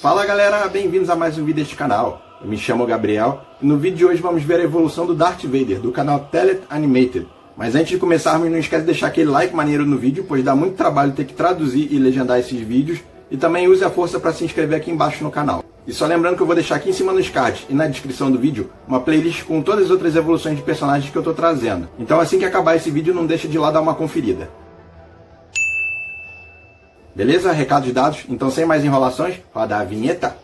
Fala galera, bem-vindos a mais um vídeo deste canal. Eu me chamo Gabriel e no vídeo de hoje vamos ver a evolução do Darth Vader, do canal Animated. Mas antes de começarmos, não esquece de deixar aquele like maneiro no vídeo, pois dá muito trabalho ter que traduzir e legendar esses vídeos. E também use a força para se inscrever aqui embaixo no canal. E só lembrando que eu vou deixar aqui em cima nos cards e na descrição do vídeo uma playlist com todas as outras evoluções de personagens que eu estou trazendo. Então assim que acabar esse vídeo, não deixa de ir lá dar uma conferida. Beleza? Recados dados? Então sem mais enrolações, roda a vinheta.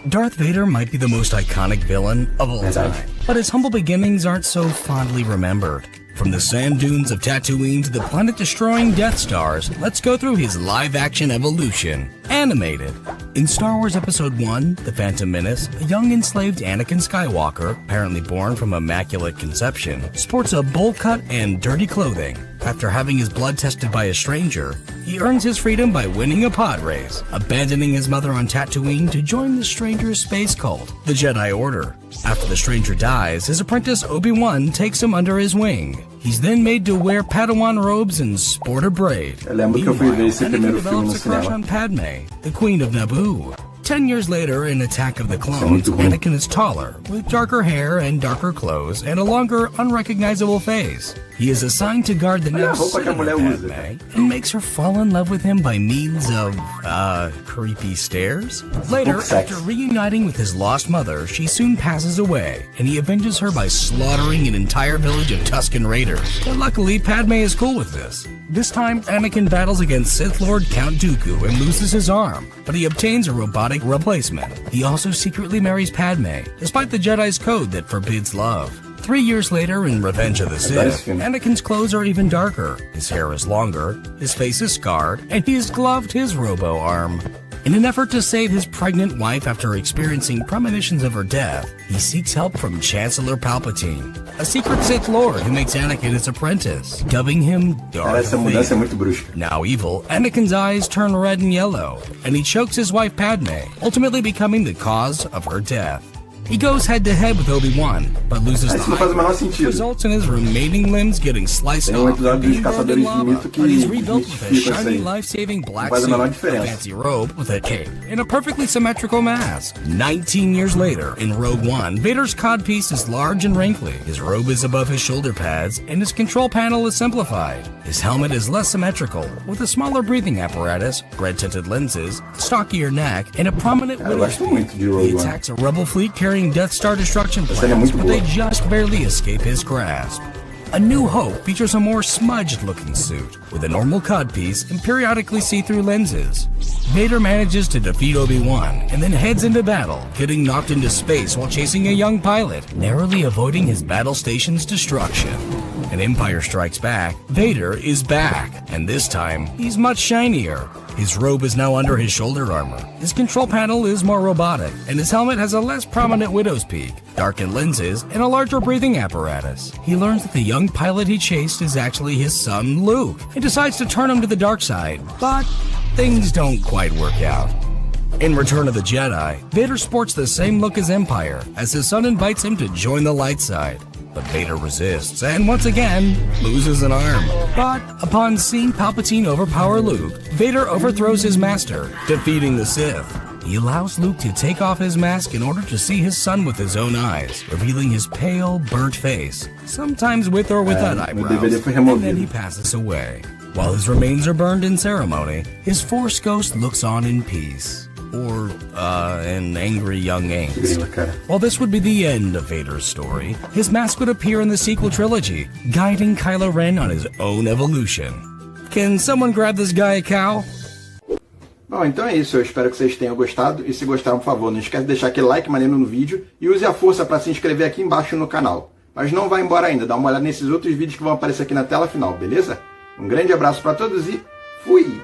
Darth Vader might be the most iconic villain of all time, but his humble beginnings aren't so fondly remembered. From the sand dunes of Tatooine to the planet-destroying Death Stars, let's go through his live-action evolution, animated. In Star Wars Episode 1, The Phantom Menace, a young enslaved Anakin Skywalker, apparently born from immaculate conception, sports a bowl cut and dirty clothing. After having his blood tested by a stranger, he earns his freedom by winning a pod race, abandoning his mother on Tatooine to join the stranger's space cult, the Jedi Order. After the stranger dies, his apprentice Obi-Wan takes him under his wing. He's then made to wear Padawan robes and sport a braid. Meanwhile, Anakin develops a crush on Padme, the Queen of Naboo. 10 years later, in Attack of the Clones, Anakin is taller, with darker hair and darker clothes, and a longer, unrecognizable face. He is assigned to guard the now Padme, and makes her fall in love with him by means of, creepy stares? Later, after reuniting with his lost mother, she soon passes away, and he avenges her by slaughtering an entire village of Tusken Raiders. But luckily, Padme is cool with this. This time, Anakin battles against Sith Lord Count Dooku and loses his arm, but he obtains a robotic replacement. He also secretly marries Padme, despite the Jedi's code that forbids love. 3 years later, in Revenge of the Sith, Anakin's clothes are even darker, his hair is longer, his face is scarred, and he has gloved his robo-arm. In an effort to save his pregnant wife after experiencing premonitions of her death, he seeks help from Chancellor Palpatine, a secret Sith Lord who makes Anakin his apprentice, dubbing him Darth Vader. Now evil, Anakin's eyes turn red and yellow, and he chokes his wife Padme, ultimately becoming the cause of her death. He goes head-to-head with Obi-Wan, but loses the fight, results in his remaining limbs getting sliced off, being burned in lava, but he's rebuilt with a shiny, life-saving black suit, a fancy robe with a cape, and a perfectly symmetrical mask. 19 years later, in Rogue One, Vader's codpiece is large and wrinkly, his robe is above his shoulder pads, and his control panel is simplified. His helmet is less symmetrical, with a smaller breathing apparatus, red-tinted lenses, stockier neck, and a prominent widow's peak. He attacks a rebel fleet carrying Death Star destruction plans, but they just barely escape his grasp. A New Hope features a more smudged-looking suit, with a normal codpiece and periodically see-through lenses. Vader manages to defeat Obi-Wan, and then heads into battle, getting knocked into space while chasing a young pilot, narrowly avoiding his battle station's destruction. In Empire Strikes Back, Vader is back, and this time, he's much shinier. His robe is now under his shoulder armor, his control panel is more robotic, and his helmet has a less prominent widow's peak, darkened lenses, and a larger breathing apparatus. He learns that the young pilot he chased is actually his son Luke, and decides to turn him to the dark side, but things don't quite work out. In Return of the Jedi, Vader sports the same look as Empire, as his son invites him to join the light side. But Vader resists, and once again, loses an arm. But upon seeing Palpatine overpower Luke, Vader overthrows his master, defeating the Sith. He allows Luke to take off his mask in order to see his son with his own eyes, revealing his pale, burnt face, sometimes with or without eyebrows, and then he passes away. While his remains are burned in ceremony, his Force ghost looks on in peace. Or, an angry young angst. While this would be the end of Vader's story, his mask would appear in the sequel trilogy, guiding Kylo Ren on his own evolution. Can someone grab this guy a cow? Bom, então é isso, eu espero que vocês tenham gostado, e se gostaram, por favor, não esquece de deixar aquele like maneiro no vídeo, e use a força para se inscrever aqui embaixo no canal. Mas não vai embora ainda, dá uma olhada nesses outros vídeos que vão aparecer aqui na tela final, beleza? Um grande abraço para todos e fui!